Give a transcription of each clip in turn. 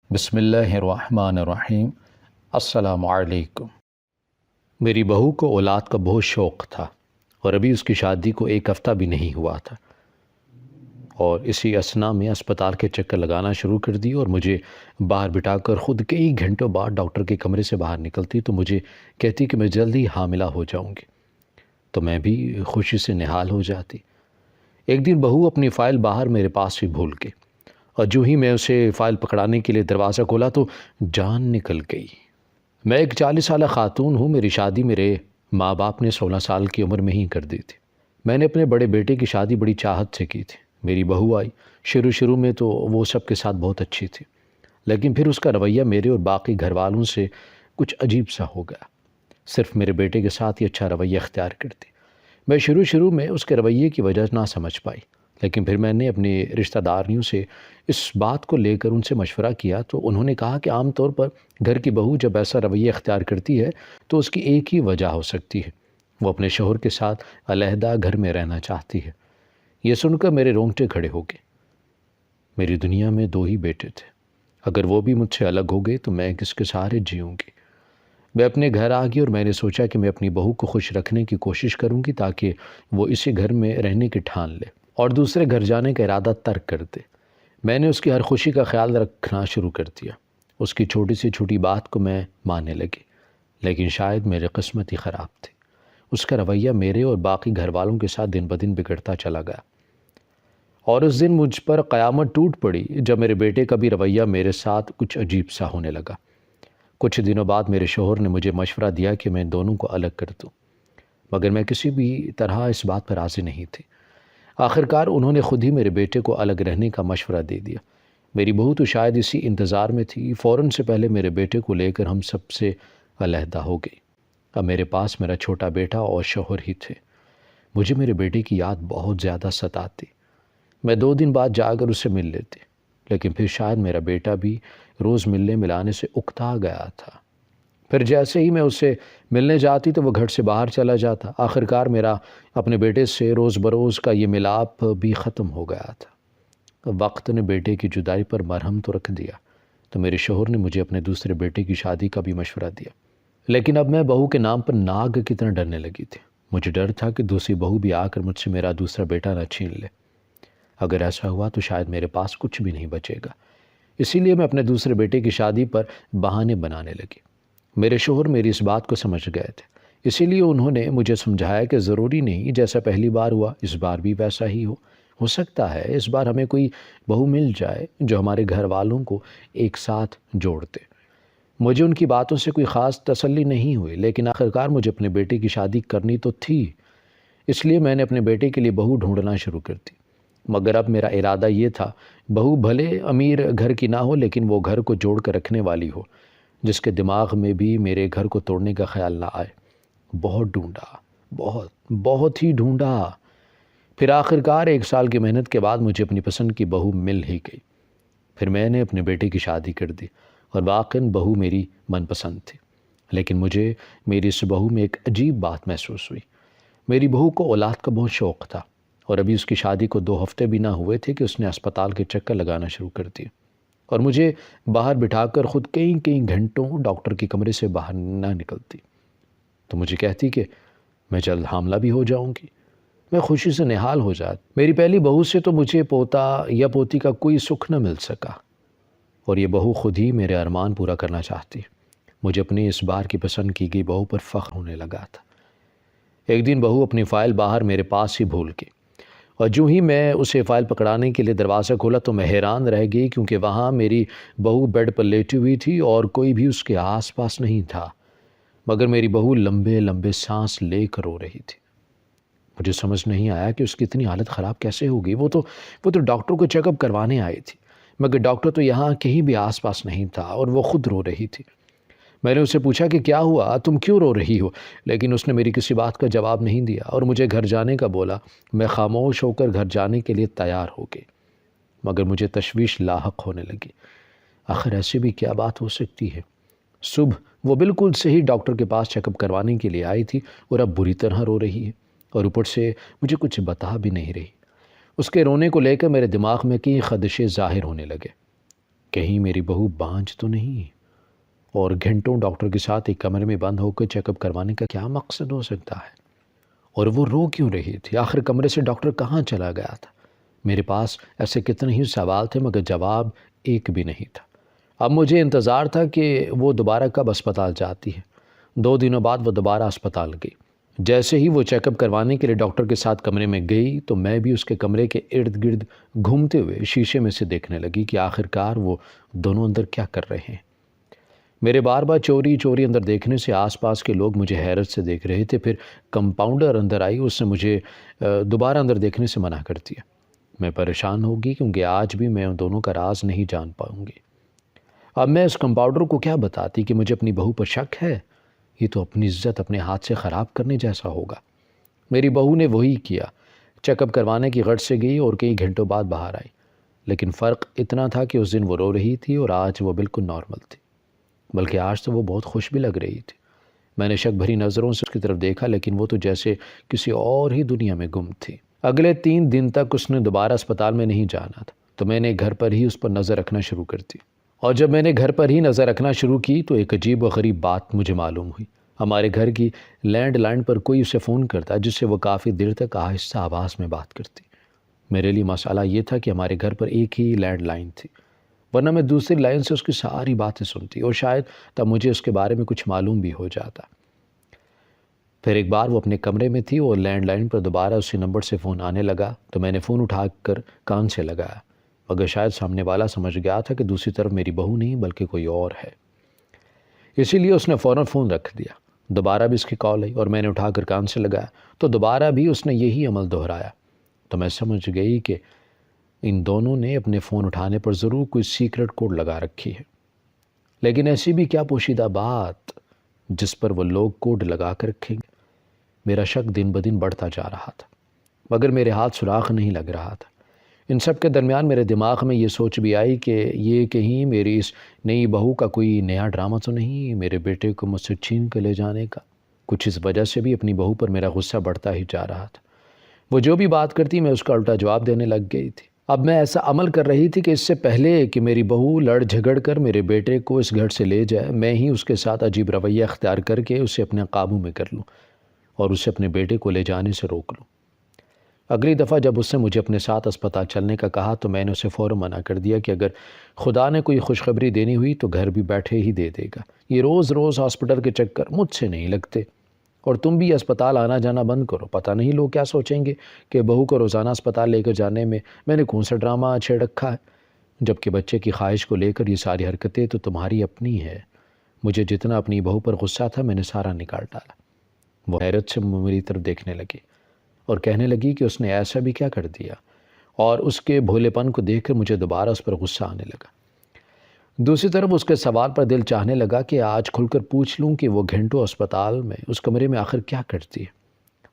بسم اللہ الرحمن الرحیم۔ السلام علیکم۔ میری بہو کو اولاد کا بہت شوق تھا اور ابھی اس کی شادی کو ایک ہفتہ بھی نہیں ہوا تھا، اور اسی اثنا میں اسپتال کے چکر لگانا شروع کر دی اور مجھے باہر بٹھا کر خود کئی گھنٹوں بعد ڈاکٹر کے کمرے سے باہر نکلتی تو مجھے کہتی کہ میں جلدی حاملہ ہو جاؤں گی، تو میں بھی خوشی سے نہال ہو جاتی۔ ایک دن بہو اپنی فائل باہر میرے پاس ہی بھول گئی، اور جو ہی میں اسے فائل پکڑانے کے لیے دروازہ کھولا تو جان نکل گئی۔ میں ایک 40 سالہ خاتون ہوں، میری شادی میرے ماں باپ نے 16 سال کی عمر میں ہی کر دی تھی۔ میں نے اپنے بڑے بیٹے کی شادی بڑی چاہت سے کی تھی۔ میری بہو آئی، شروع میں تو وہ سب کے ساتھ بہت اچھی تھی، لیکن پھر اس کا رویہ میرے اور باقی گھر والوں سے کچھ عجیب سا ہو گیا۔ صرف میرے بیٹے کے ساتھ ہی اچھا رویہ اختیار کرتی۔ میں شروع میں اس کے رویے کی وجہ نہ سمجھ پائی، لیکن پھر میں نے اپنی رشتہ داریوں سے اس بات کو لے کر ان سے مشورہ کیا تو انہوں نے کہا کہ عام طور پر گھر کی بہو جب ایسا رویہ اختیار کرتی ہے تو اس کی ایک ہی وجہ ہو سکتی ہے، وہ اپنے شوہر کے ساتھ علیحدہ گھر میں رہنا چاہتی ہے۔ یہ سن کر میرے رونگٹے کھڑے ہو گئے۔ میری دنیا میں 2 ہی بیٹے تھے، اگر وہ بھی مجھ سے الگ ہو گئے تو میں کس کے سہارے جیوں گی؟ میں اپنے گھر آ گئی اور میں نے سوچا کہ میں اپنی بہو کو خوش رکھنے کی کوشش کروں گی تاکہ وہ اسی گھر میں رہنے کی ٹھان لے اور دوسرے گھر جانے کا ارادہ ترک کر دے۔ میں نے اس کی ہر خوشی کا خیال رکھنا شروع کر دیا۔ اس کی چھوٹی سے چھوٹی بات کو میں ماننے لگی، لیکن شاید میری قسمت ہی خراب تھی۔ اس کا رویہ میرے اور باقی گھر والوں کے ساتھ دن بدن بگڑتا چلا گیا، اور اس دن مجھ پر قیامت ٹوٹ پڑی جب میرے بیٹے کا بھی رویہ میرے ساتھ کچھ عجیب سا ہونے لگا۔ کچھ دنوں بعد میرے شوہر نے مجھے مشورہ دیا کہ میں دونوں کو الگ کر دوں، مگر میں کسی بھی طرح اس بات پر راضی نہیں تھی۔ آخرکار انہوں نے خود ہی میرے بیٹے کو الگ رہنے کا مشورہ دے دیا۔ میری بہو تو شاید اسی انتظار میں تھی، فوراً سے پہلے میرے بیٹے کو لے کر ہم سب سے علیحدہ ہو گئی۔ اب میرے پاس میرا چھوٹا بیٹا اور شوہر ہی تھے۔ مجھے میرے بیٹے کی یاد بہت زیادہ ستاتی۔ میں 2 دن بعد جا کر اسے مل لیتی، لیکن پھر شاید میرا بیٹا بھی روز ملنے ملانے سے اکتا گیا تھا۔ پھر جیسے ہی میں اسے ملنے جاتی تو وہ گھر سے باہر چلا جاتا۔ آخرکار میرا اپنے بیٹے سے روز بروز کا یہ ملاپ بھی ختم ہو گیا تھا۔ وقت نے بیٹے کی جدائی پر مرہم تو رکھ دیا، تو میرے شوہر نے مجھے اپنے دوسرے بیٹے کی شادی کا بھی مشورہ دیا، لیکن اب میں بہو کے نام پر ناگ کی طرح ڈرنے لگی تھی۔ مجھے ڈر تھا کہ دوسری بہو بھی آ کر مجھ سے میرا دوسرا بیٹا نہ چھین لے۔ اگر ایسا ہوا تو شاید میرے پاس کچھ بھی نہیں بچے گا، اسی لیے میں اپنے دوسرے بیٹے کی شادی پر بہانے بنانے لگی۔ میرے شوہر میری اس بات کو سمجھ گئے تھے، اسی لیے انہوں نے مجھے سمجھایا کہ ضروری نہیں جیسا پہلی بار ہوا اس بار بھی ویسا ہی ہو سکتا ہے اس بار ہمیں کوئی بہو مل جائے جو ہمارے گھر والوں کو ایک ساتھ جوڑ دے۔ مجھے ان کی باتوں سے کوئی خاص تسلی نہیں ہوئی، لیکن آخرکار مجھے اپنے بیٹے کی شادی کرنی تو تھی، اس لیے میں نے اپنے بیٹے کے لیے بہو ڈھونڈنا شروع کر دی۔ مگر اب میرا ارادہ یہ تھا، بہو بھلے امیر گھر کی نہ ہو لیکن وہ گھر کو جوڑ کر رکھنے والی ہو، جس کے دماغ میں بھی میرے گھر کو توڑنے کا خیال نہ آئے۔ بہت ڈھونڈا، بہت ہی ڈھونڈا، پھر آخرکار 1 سال کی محنت کے بعد مجھے اپنی پسند کی بہو مل ہی گئی۔ پھر میں نے اپنے بیٹے کی شادی کر دی، اور واقعاً بہو میری من پسند تھی، لیکن مجھے میری اس بہو میں ایک عجیب بات محسوس ہوئی۔ میری بہو کو اولاد کا بہت شوق تھا، اور ابھی اس کی شادی کو 2 ہفتے بھی نہ ہوئے تھے کہ اس نے اسپتال کے چکر لگانا شروع کر دیے، اور مجھے باہر بٹھا کر خود کئی گھنٹوں ڈاکٹر کے کمرے سے باہر نہ نکلتی، تو مجھے کہتی کہ میں جلد حاملہ بھی ہو جاؤں گی۔ میں خوشی سے نہال ہو جاتی۔ میری پہلی بہو سے تو مجھے پوتا یا پوتی کا کوئی سکھ نہ مل سکا، اور یہ بہو خود ہی میرے ارمان پورا کرنا چاہتی۔ مجھے اپنی اس بار کی پسند کی گئی بہو پر فخر ہونے لگا تھا۔ ایک دن بہو اپنی فائل باہر میرے پاس ہی بھول گئی، اور جو ہی میں اسے فائل پکڑانے کے لیے دروازہ کھولا تو میں حیران رہ گئی، کیونکہ وہاں میری بہو بیڈ پر لیٹی ہوئی تھی اور کوئی بھی اس کے آس پاس نہیں تھا، مگر میری بہو لمبے سانس لے کر رو رہی تھی۔ مجھے سمجھ نہیں آیا کہ اس کی اتنی حالت خراب کیسے ہو گئی۔ وہ تو ڈاکٹر کو چیک اپ کروانے آئی تھی، مگر ڈاکٹر تو یہاں کہیں بھی آس پاس نہیں تھا، اور وہ خود رو رہی تھی۔ میں نے اسے پوچھا کہ کیا ہوا، تم کیوں رو رہی ہو؟ لیکن اس نے میری کسی بات کا جواب نہیں دیا اور مجھے گھر جانے کا بولا۔ میں خاموش ہو کر گھر جانے کے لیے تیار ہو گئی، مگر مجھے تشویش لاحق ہونے لگی۔ آخر ایسی بھی کیا بات ہو سکتی ہے؟ صبح وہ بالکل صحیح ڈاکٹر کے پاس چیک اپ کروانے کے لیے آئی تھی، اور اب بری طرح رو رہی ہے، اور اوپر سے مجھے کچھ بتا بھی نہیں رہی۔ اس کے رونے کو لے کر میرے دماغ میں کئی خدشے ظاہر ہونے لگے۔ کہیں میری بہو بانجھ تو نہیں، اور گھنٹوں ڈاکٹر کے ساتھ ایک کمرے میں بند ہو کر چیک اپ کروانے کا کیا مقصد ہو سکتا ہے؟ اور وہ رو کیوں رہی تھی؟ آخر کمرے سے ڈاکٹر کہاں چلا گیا تھا؟ میرے پاس ایسے کتنے ہی سوال تھے مگر جواب ایک بھی نہیں تھا۔ اب مجھے انتظار تھا کہ وہ دوبارہ کب اسپتال جاتی ہے۔ 2 دنوں بعد وہ دوبارہ اسپتال گئی۔ جیسے ہی وہ چیک اپ کروانے کے لیے ڈاکٹر کے ساتھ کمرے میں گئی تو میں بھی اس کے کمرے کے ارد گرد گھومتے ہوئے شیشے میں سے دیکھنے لگی کہ آخرکار وہ دونوں اندر کیا کر رہے ہیں۔ میرے بار بار چوری چوری اندر دیکھنے سے آس پاس کے لوگ مجھے حیرت سے دیکھ رہے تھے۔ پھر کمپاؤنڈر اندر آئی، اس نے مجھے دوبارہ اندر دیکھنے سے منع کر دیا۔ میں پریشان ہوگی کیونکہ آج بھی میں ان دونوں کا راز نہیں جان پاؤں گی۔ اب میں اس کمپاؤنڈر کو کیا بتاتی کہ مجھے اپنی بہو پر شک ہے؟ یہ تو اپنی عزت اپنے ہاتھ سے خراب کرنے جیسا ہوگا۔ میری بہو نے وہی کیا، چیک اپ کروانے کی غرض سے گئی اور کئی گھنٹوں بعد باہر آئی، لیکن فرق اتنا تھا کہ اس دن وہ رو رہی تھی اور آج وہ بالکل نارمل تھی، بلکہ آج تو وہ بہت خوش بھی لگ رہی تھی۔ میں نے شک بھری نظروں سے اس کی طرف دیکھا، لیکن وہ تو جیسے کسی اور ہی دنیا میں گم تھی۔ اگلے 3 دن تک اس نے دوبارہ اسپتال میں نہیں جانا تھا، تو میں نے گھر پر ہی اس پر نظر رکھنا شروع کر دی۔ اور جب میں نے گھر پر ہی نظر رکھنا شروع کی تو ایک عجیب و غریب بات مجھے معلوم ہوئی۔ ہمارے گھر کی لینڈ لائن پر کوئی اسے فون کرتا جس سے وہ کافی دیر تک آہستہ آواز میں بات کرتی۔ میرے لیے مسئلہ یہ تھا کہ ہمارے گھر پر ایک ہی لینڈ لائن تھی، ورنہ میں دوسری لائن سے اس کی ساری باتیں سنتی اور شاید تب مجھے اس کے بارے میں کچھ معلوم بھی ہو جاتا۔ پھر ایک بار وہ اپنے کمرے میں تھی اور لینڈ لائن پر دوبارہ اسی نمبر سے فون آنے لگا تو میں نے فون اٹھا کر کان سے لگایا، مگر شاید سامنے والا سمجھ گیا تھا کہ دوسری طرف میری بہو نہیں بلکہ کوئی اور ہے، اسی لیے اس نے فوراً فون رکھ دیا۔ دوبارہ بھی اس کی کال آئی اور میں نے اٹھا کر کان سے لگایا تو دوبارہ بھی اس نے یہی عمل دہرایا۔ تو میں سمجھ گئی کہ ان دونوں نے اپنے فون اٹھانے پر ضرور کوئی سیکرٹ کوڈ لگا رکھی ہے، لیکن ایسی بھی کیا پوشیدہ بات جس پر وہ لوگ کوڈ لگا کر رکھیں گے؟ میرا شک دن بدن بڑھتا جا رہا تھا، مگر میرے ہاتھ سراغ نہیں لگ رہا تھا۔ ان سب کے درمیان میرے دماغ میں یہ سوچ بھی آئی کہ یہ کہیں میری اس نئی بہو کا کوئی نیا ڈرامہ تو نہیں، میرے بیٹے کو مجھ سے چھین کے لے جانے کا۔ کچھ اس وجہ سے بھی اپنی بہو پر میرا غصہ بڑھتا ہی جا رہا تھا۔ وہ جو بھی بات کرتی میں اس کا الٹا جواب دینے لگ گئی تھی۔ اب میں ایسا عمل کر رہی تھی کہ اس سے پہلے کہ میری بہو لڑ جھگڑ کر میرے بیٹے کو اس گھر سے لے جائے، میں ہی اس کے ساتھ عجیب رویہ اختیار کر کے اسے اپنے قابو میں کر لوں اور اسے اپنے بیٹے کو لے جانے سے روک لوں۔ اگلی دفعہ جب اس نے مجھے اپنے ساتھ اسپتال چلنے کا کہا تو میں نے اسے فوراً منع کر دیا کہ اگر خدا نے کوئی خوشخبری دینی ہوئی تو گھر بھی بیٹھے ہی دے دے گا۔ یہ روز روز ہاسپٹل کے چکر مجھ سے نہیں لگتے، اور تم بھی اسپتال آنا جانا بند کرو۔ پتہ نہیں لوگ کیا سوچیں گے کہ بہو کو روزانہ اسپتال لے کر جانے میں نے کون سا ڈرامہ چھیڑ رکھا ہے، جبکہ بچے کی خواہش کو لے کر یہ ساری حرکتیں تو تمہاری اپنی ہے۔ مجھے جتنا اپنی بہو پر غصہ تھا میں نے سارا نکال ڈالا۔ وہ حیرت سے میری طرف دیکھنے لگی اور کہنے لگی کہ اس نے ایسا بھی کیا کر دیا، اور اس کے بھولے پن کو دیکھ کر مجھے دوبارہ اس پر غصہ آنے لگا۔ دوسری طرف اس کے سوال پر دل چاہنے لگا کہ آج کھل کر پوچھ لوں کہ وہ گھنٹوں اسپتال میں اس کمرے میں آخر کیا کرتی ہے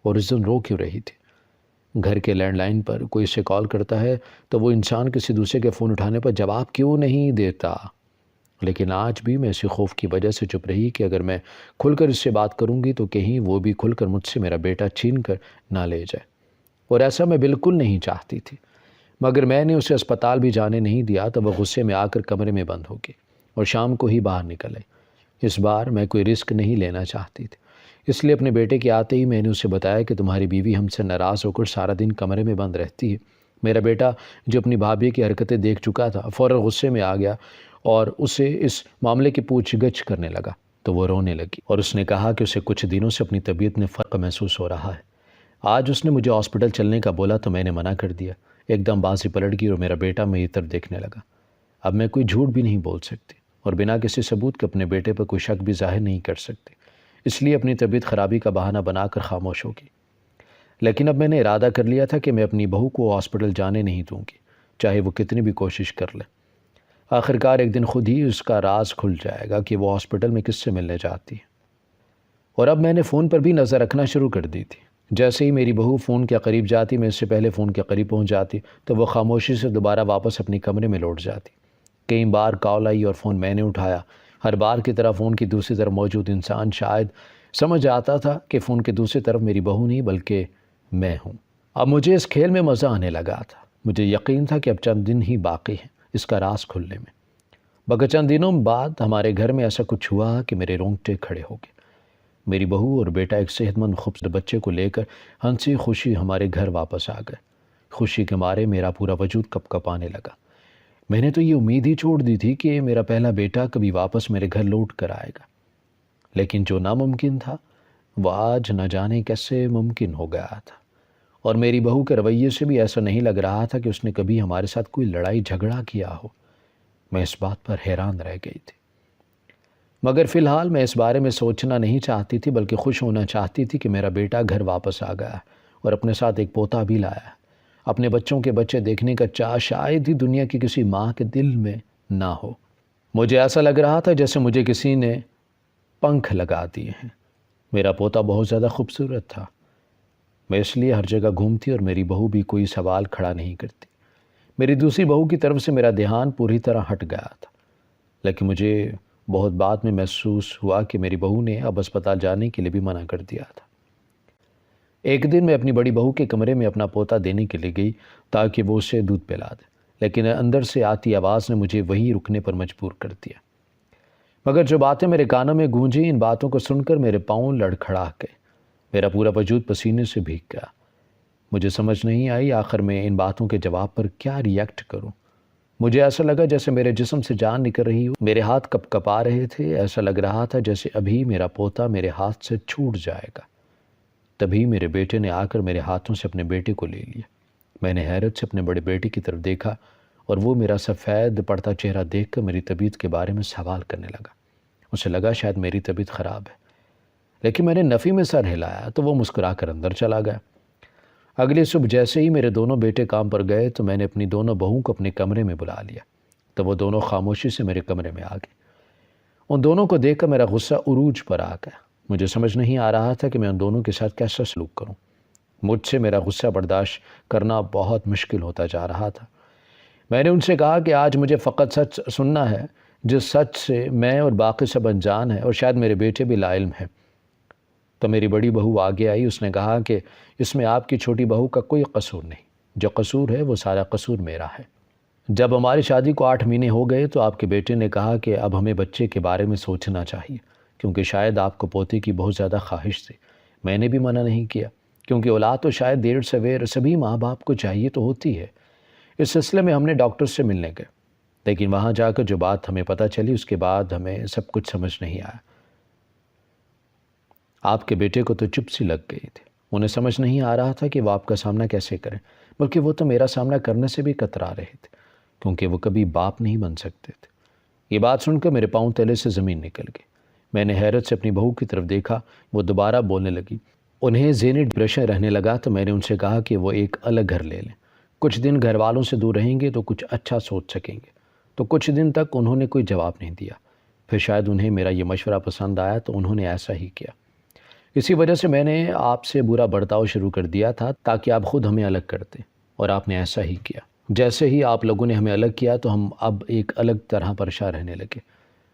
اور اس دن رو کیوں رہی تھی۔ گھر کے لینڈ لائن پر کوئی اسے کال کرتا ہے تو وہ انسان کسی دوسرے کے فون اٹھانے پر جواب کیوں نہیں دیتا، لیکن آج بھی میں اسی خوف کی وجہ سے چپ رہی کہ اگر میں کھل کر اس سے بات کروں گی تو کہیں وہ بھی کھل کر مجھ سے میرا بیٹا چھین کر نہ لے جائے، اور ایسا میں بالکل نہیں چاہتی تھی۔ مگر میں نے اسے اسپتال بھی جانے نہیں دیا تو وہ غصے میں آ کر کمرے میں بند ہو گئی اور شام کو ہی باہر نکل آئی۔ اس بار میں کوئی رسک نہیں لینا چاہتی تھی، اس لیے اپنے بیٹے کے آتے ہی میں نے اسے بتایا کہ تمہاری بیوی ہم سے ناراض ہو کر سارا دن کمرے میں بند رہتی ہے۔ میرا بیٹا جو اپنی بھابھی کی حرکتیں دیکھ چکا تھا فوراً غصے میں آ گیا اور اسے اس معاملے کی پوچھ گچھ کرنے لگا تو وہ رونے لگی اور اس نے کہا کہ اسے کچھ دنوں سے اپنی طبیعت میں فرق محسوس ہو رہا ہے۔ آج اس نے مجھے ہاسپٹل چلنے کا بولا تو میں نے منع کر دیا۔ ایک دم بازی پلٹ گئی اور میرا بیٹا میری طرف دیکھنے لگا۔ اب میں کوئی جھوٹ بھی نہیں بول سکتی اور بنا کسی ثبوت کے اپنے بیٹے پر کوئی شک بھی ظاہر نہیں کر سکتی، اس لیے اپنی طبیعت خرابی کا بہانہ بنا کر خاموش ہو گئی۔ لیکن اب میں نے ارادہ کر لیا تھا کہ میں اپنی بہو کو ہاسپٹل جانے نہیں دوں گی، چاہے وہ کتنی بھی کوشش کر لے۔ آخرکار ایک دن خود ہی اس کا راز کھل جائے گا کہ وہ ہاسپٹل میں کس سے ملنے جاتی ہے۔ اور اب میں نے فون پر بھی نظر رکھنا شروع کر دی تھی۔ جیسے ہی میری بہو فون کے قریب جاتی میں اس سے پہلے فون کے قریب پہنچ جاتی تو وہ خاموشی سے دوبارہ واپس اپنے کمرے میں لوٹ جاتی۔ کئی بار کال آئی اور فون میں نے اٹھایا۔ ہر بار کی طرح فون کی دوسری طرف موجود انسان شاید سمجھ آتا تھا کہ فون کی دوسری طرف میری بہو نہیں بلکہ میں ہوں۔ اب مجھے اس کھیل میں مزہ آنے لگا تھا۔ مجھے یقین تھا کہ اب چند دن ہی باقی ہیں اس کا راز کھلنے میں۔ مگر چند دنوں بعد ہمارے گھر میں ایسا کچھ ہوا کہ میرے رونگٹے کھڑے ہو گئے۔ میری بہو اور بیٹا ایک صحت مند خوبصورت بچے کو لے کر ہنسی خوشی ہمارے گھر واپس آ گئے۔ خوشی کے مارے میرا پورا وجود کپ کپانے لگا۔ میں نے تو یہ امید ہی چھوڑ دی تھی کہ میرا پہلا بیٹا کبھی واپس میرے گھر لوٹ کر آئے گا، لیکن جو ناممکن تھا وہ آج نہ جانے کیسے ممکن ہو گیا تھا۔ اور میری بہو کے رویے سے بھی ایسا نہیں لگ رہا تھا کہ اس نے کبھی ہمارے ساتھ کوئی لڑائی جھگڑا کیا ہو۔ میں اس بات پر حیران رہ گئی تھی، مگر فی الحال میں اس بارے میں سوچنا نہیں چاہتی تھی، بلکہ خوش ہونا چاہتی تھی کہ میرا بیٹا گھر واپس آ گیا اور اپنے ساتھ ایک پوتا بھی لایا۔ اپنے بچوں کے بچے دیکھنے کا چاہ شاید ہی دنیا کی کسی ماں کے دل میں نہ ہو۔ مجھے ایسا لگ رہا تھا جیسے مجھے کسی نے پنکھ لگا دیے ہیں۔ میرا پوتا بہت زیادہ خوبصورت تھا۔ میں اس لیے ہر جگہ گھومتی اور میری بہو بھی کوئی سوال کھڑا نہیں کرتی۔ میری دوسری بہو کی طرف سے میرا دھیان پوری طرح ہٹ گیا تھا، لیکن مجھے بہت بعد میں محسوس ہوا کہ میری بہو نے اب اسپتال جانے کے لیے بھی منع کر دیا تھا۔ ایک دن میں اپنی بڑی بہو کے کمرے میں اپنا پوتا دینے کے لیے گئی تاکہ وہ اسے دودھ پلا دے، لیکن اندر سے آتی آواز نے مجھے وہیں رکنے پر مجبور کر دیا۔ مگر جو باتیں میرے کانوں میں گونجیں، ان باتوں کو سن کر میرے پاؤں لڑکھڑا گئے۔ میرا پورا وجود پسینے سے بھیگ گیا۔ مجھے سمجھ نہیں آئی آخر میں ان باتوں کے جواب پر کیا ریئیکٹ کروں۔ مجھے ایسا لگا جیسے میرے جسم سے جان نکل رہی ہو، میرے ہاتھ کپ کپا رہے تھے، ایسا لگ رہا تھا جیسے ابھی میرا پوتا میرے ہاتھ سے چھوٹ جائے گا۔ تبھی میرے بیٹے نے آ کر میرے ہاتھوں سے اپنے بیٹے کو لے لیا۔ میں نے حیرت سے اپنے بڑے بیٹے کی طرف دیکھا اور وہ میرا سفید پڑتا چہرہ دیکھ کر میری طبیعت کے بارے میں سوال کرنے لگا۔ اسے لگا شاید میری طبیعت خراب ہے، لیکن میں نے نفی میں سر ہلایا تو وہ مسکرا کر اندر چلا گیا۔ اگلی صبح جیسے ہی میرے دونوں بیٹے کام پر گئے تو میں نے اپنی دونوں بہوؤں کو اپنے کمرے میں بلا لیا، تو وہ دونوں خاموشی سے میرے کمرے میں آ گئے۔ ان دونوں کو دیکھ کر میرا غصہ عروج پر آ گیا۔ مجھے سمجھ نہیں آ رہا تھا کہ میں ان دونوں کے ساتھ کیسا سلوک کروں۔ مجھ سے میرا غصہ برداشت کرنا بہت مشکل ہوتا جا رہا تھا۔ میں نے ان سے کہا کہ آج مجھے فقط سچ سننا ہے، جس سچ سے میں اور باقی سب انجان ہیں، اور شاید میرے بیٹے بھی لا علم ہیں۔ تو میری بڑی بہو آگے آئی۔ اس نے کہا کہ اس میں آپ کی چھوٹی بہو کا کوئی قصور نہیں، جو قصور ہے وہ سارا قصور میرا ہے۔ جب ہماری شادی کو 8 مہینے ہو گئے تو آپ کے بیٹے نے کہا کہ اب ہمیں بچے کے بارے میں سوچنا چاہیے، کیونکہ شاید آپ کو پوتے کی بہت زیادہ خواہش تھی۔ میں نے بھی منع نہیں کیا، کیونکہ اولاد تو شاید دیر سویر سبھی ماں باپ کو چاہیے تو ہوتی ہے۔ اس سلسلے میں ہم نے ڈاکٹر سے ملنے گئے، لیکن وہاں جا کر جو بات ہمیں پتہ چلی اس کے بعد ہمیں سب کچھ سمجھ نہیں آیا۔ آپ کے بیٹے کو تو چپ سی لگ گئی تھی۔ انہیں سمجھ نہیں آ رہا تھا کہ وہ آپ کا سامنا کیسے کریں، بلکہ وہ تو میرا سامنا کرنے سے بھی کترا رہے تھے، کیونکہ وہ کبھی باپ نہیں بن سکتے تھے۔ یہ بات سن کر میرے پاؤں تلے سے زمین نکل گئی۔ میں نے حیرت سے اپنی بہو کی طرف دیکھا، وہ دوبارہ بولنے لگی۔ انہیں ذہنی ڈپریشن رہنے لگا تو میں نے ان سے کہا کہ وہ ایک الگ گھر لے لیں، کچھ دن گھر والوں سے دور رہیں گے تو کچھ اچھا سوچ سکیں گے۔ تو کچھ دن تک انہوں نے کوئی جواب نہیں دیا، پھر شاید انہیں میرا یہ مشورہ پسند آیا تو انہوں نے ایسا ہی کیا۔ اسی وجہ سے میں نے آپ سے برا برتاؤ شروع کر دیا تھا تاکہ آپ خود ہمیں الگ کرتے، اور آپ نے ایسا ہی کیا۔ جیسے ہی آپ لوگوں نے ہمیں الگ کیا تو ہم اب ایک الگ طرح پریشان رہنے لگے۔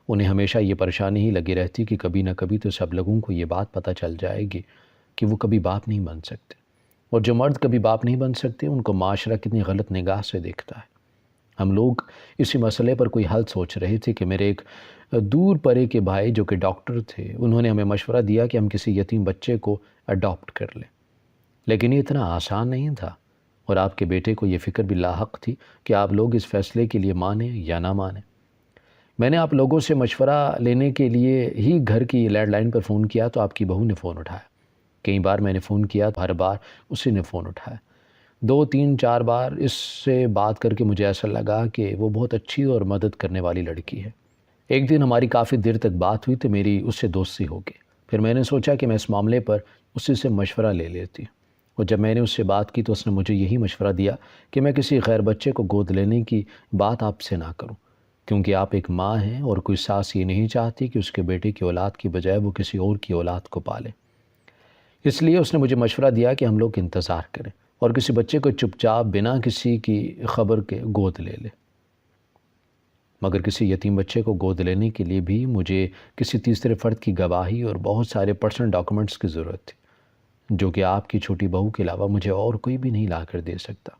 انہیں ہمیشہ یہ پریشانی ہی لگی رہتی کہ کبھی نہ کبھی تو سب لوگوں کو یہ بات پتہ چل جائے گی کہ وہ کبھی باپ نہیں بن سکتے، اور جو مرد کبھی باپ نہیں بن سکتے ان کو معاشرہ کتنی غلط نگاہ سے دیکھتا ہے۔ ہم لوگ اسی مسئلے پر کوئی حل سوچ رہے تھے کہ میرے ایک دور پرے کے بھائی جو کہ ڈاکٹر تھے، انہوں نے ہمیں مشورہ دیا کہ ہم کسی یتیم بچے کو اڈاپٹ کر لیں، لیکن یہ اتنا آسان نہیں تھا، اور آپ کے بیٹے کو یہ فکر بھی لاحق تھی کہ آپ لوگ اس فیصلے کے لیے مانیں یا نہ مانیں۔ میں نے آپ لوگوں سے مشورہ لینے کے لیے ہی گھر کی لینڈ لائن پر فون کیا تو آپ کی بہو نے فون اٹھایا۔ کئی بار میں نے فون کیا تو ہر بار اسی نے فون اٹھایا۔ 2 3 4 بار اس سے بات کر کے مجھے ایسا لگا کہ وہ بہت اچھی اور مدد کرنے والی لڑکی ہے۔ ایک دن ہماری کافی دیر تک بات ہوئی تو میری اس سے دوستی ہو گئی۔ پھر میں نے سوچا کہ میں اس معاملے پر اسی سے مشورہ لے لیتی ہوں، اور جب میں نے اس سے بات کی تو اس نے مجھے یہی مشورہ دیا کہ میں کسی غیر بچے کو گود لینے کی بات آپ سے نہ کروں، کیونکہ آپ ایک ماں ہیں اور کوئی ساس یہ نہیں چاہتی کہ اس کے بیٹے کی اولاد کی بجائے وہ کسی اور کی اولاد کو پالے۔ اس لیے اس نے مجھے مشورہ دیا کہ ہم لوگ انتظار کریں اور کسی بچے کو چپ چاپ بنا کسی کی خبر کے گود لے لیں۔ مگر کسی یتیم بچے کو گود لینے کے لیے بھی مجھے کسی تیسرے فرد کی گواہی اور بہت سارے پرسنل ڈاکومنٹس کی ضرورت تھی، جو کہ آپ کی چھوٹی بہو کے علاوہ مجھے اور کوئی بھی نہیں لا کر دے سکتا۔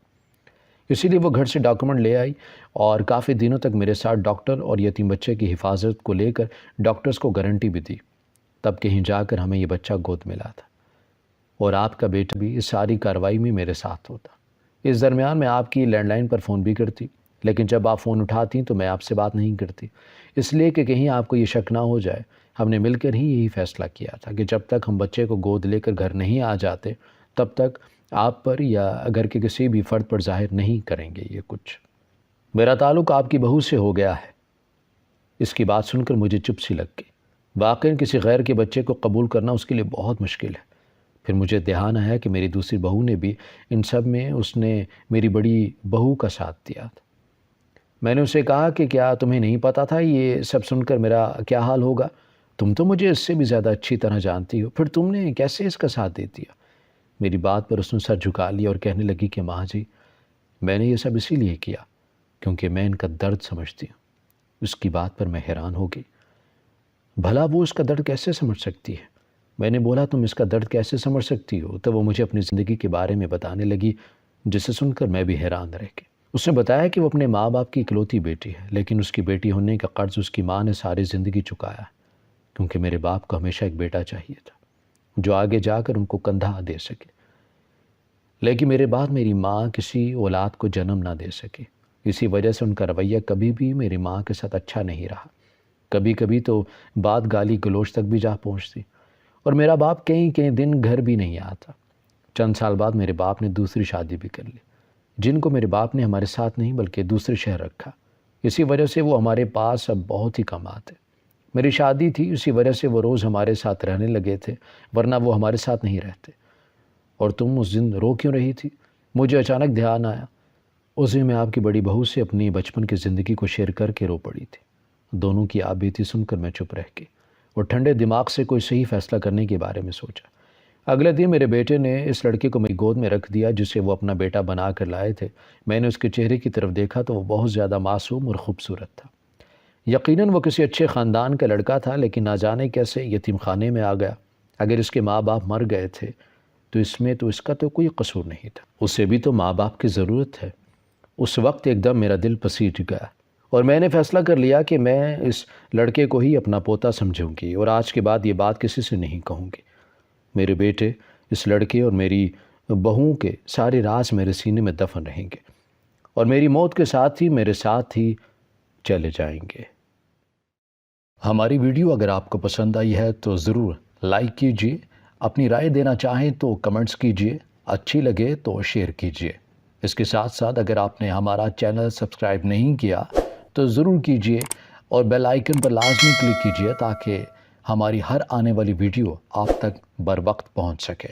اسی لیے وہ گھر سے ڈاکومنٹ لے آئی اور کافی دنوں تک میرے ساتھ ڈاکٹر اور یتیم بچے کی حفاظت کو لے کر ڈاکٹرز کو گارنٹی بھی دی. تب کہیں جا کر ہمیں یہ بچہ گود ملا تھا اور آپ کا بیٹا بھی اس ساری کارروائی میں میرے ساتھ ہوتا. اس درمیان میں آپ کی لینڈ لائن پر فون بھی کرتی، لیکن جب آپ فون اٹھاتی تو میں آپ سے بات نہیں کرتی، اس لیے کہ کہیں آپ کو یہ شک نہ ہو جائے. ہم نے مل کر ہی یہی فیصلہ کیا تھا کہ جب تک ہم بچے کو گود لے کر گھر نہیں آ جاتے تب تک آپ پر یا گھر کے کسی بھی فرد پر ظاہر نہیں کریں گے یہ کچھ. میرا تعلق آپ کی بہو سے ہو گیا ہے. اس کی بات سن کر مجھے چپ سی لگ گئی. واقعی کسی غیر کے بچے کو قبول کرنا اس کے لیے بہت مشکل ہے. پھر مجھے دھیان آیا کہ میری دوسری بہو نے بھی ان سب میں اس نے میری بڑی بہو کا ساتھ دیا تھا. میں نے اسے کہا کہ کیا تمہیں نہیں پتا تھا یہ سب سن کر میرا کیا حال ہوگا؟ تم تو مجھے اس سے بھی زیادہ اچھی طرح جانتی ہو، پھر تم نے کیسے اس کا ساتھ دے دیا؟ میری بات پر اس نے سر جھکا لیا اور کہنے لگی کہ ماں جی، میں نے یہ سب اسی لیے کیا کیونکہ میں ان کا درد سمجھتی ہوں. اس کی بات پر میں حیران ہو گئی. بھلا وہ اس کا درد کیسے سمجھ سکتی ہے؟ میں نے بولا تم اس کا درد کیسے سمجھ سکتی ہو؟ تو وہ مجھے اپنی زندگی کے بارے میں بتانے لگی، جسے سن کر میں بھی حیران رہ گئی. اس نے بتایا کہ وہ اپنے ماں باپ کی اکلوتی بیٹی ہے، لیکن اس کی بیٹی ہونے کا قرض اس کی ماں نے ساری زندگی چکایا کیونکہ میرے باپ کو ہمیشہ ایک بیٹا چاہیے تھا جو آگے جا کر ان کو کندھا دے سکے، لیکن میرے بعد میری ماں کسی اولاد کو جنم نہ دے سکے. اسی وجہ سے ان کا رویہ کبھی بھی میری ماں کے ساتھ اچھا نہیں رہا. کبھی کبھی تو بات گالی گلوچ تک بھی جا پہنچتی اور میرا باپ کئی دن گھر بھی نہیں آتا. چند سال بعد میرے باپ نے دوسری شادی بھی کر لی، جن کو میرے باپ نے ہمارے ساتھ نہیں بلکہ دوسرے شہر رکھا. اسی وجہ سے وہ ہمارے پاس اب بہت ہی کم آتے. میری شادی تھی، اسی وجہ سے وہ روز ہمارے ساتھ رہنے لگے تھے، ورنہ وہ ہمارے ساتھ نہیں رہتے. اور تم اس دن رو کیوں رہی تھی؟ مجھے اچانک دھیان آیا. اس دن میں آپ کی بڑی بہو سے اپنی بچپن کی زندگی کو شیئر کر کے رو پڑی تھی. دونوں کی آپ بیتی سن کر میں چپ رہ گئی اور ٹھنڈے دماغ سے کوئی صحیح فیصلہ کرنے کے بارے میں سوچا. اگلے دن میرے بیٹے نے اس لڑکے کو میری گود میں رکھ دیا جسے وہ اپنا بیٹا بنا کر لائے تھے. میں نے اس کے چہرے کی طرف دیکھا تو وہ بہت زیادہ معصوم اور خوبصورت تھا. یقیناً وہ کسی اچھے خاندان کا لڑکا تھا، لیکن نہ جانے کیسے یتیم خانے میں آ گیا. اگر اس کے ماں باپ مر گئے تھے تو اس کا تو کوئی قصور نہیں تھا. اسے بھی تو ماں باپ کی ضرورت ہے. اس وقت ایک دم میرا دل پسیج گیا اور میں نے فیصلہ کر لیا کہ میں اس لڑکے کو ہی اپنا پوتا سمجھوں گی اور آج کے بعد یہ بات کسی سے نہیں کہوں گی. میرے بیٹے، اس لڑکے اور میری بہو کے سارے راز میرے سینے میں دفن رہیں گے اور میری موت کے ساتھ ہی میرے ساتھ ہی چلے جائیں گے. ہماری ویڈیو اگر آپ کو پسند آئی ہے تو ضرور لائک کیجیے. اپنی رائے دینا چاہیں تو کمنٹس کیجیے. اچھی لگے تو شیئر کیجیے. اس کے ساتھ ساتھ اگر آپ نے ہمارا چینل سبسکرائب نہیں کیا تو ضرور کیجیے اور بیل آئیکن پر لازمی کلک کیجیے تاکہ ہماری ہر آنے والی ویڈیو آپ تک بر وقت پہنچ سکے.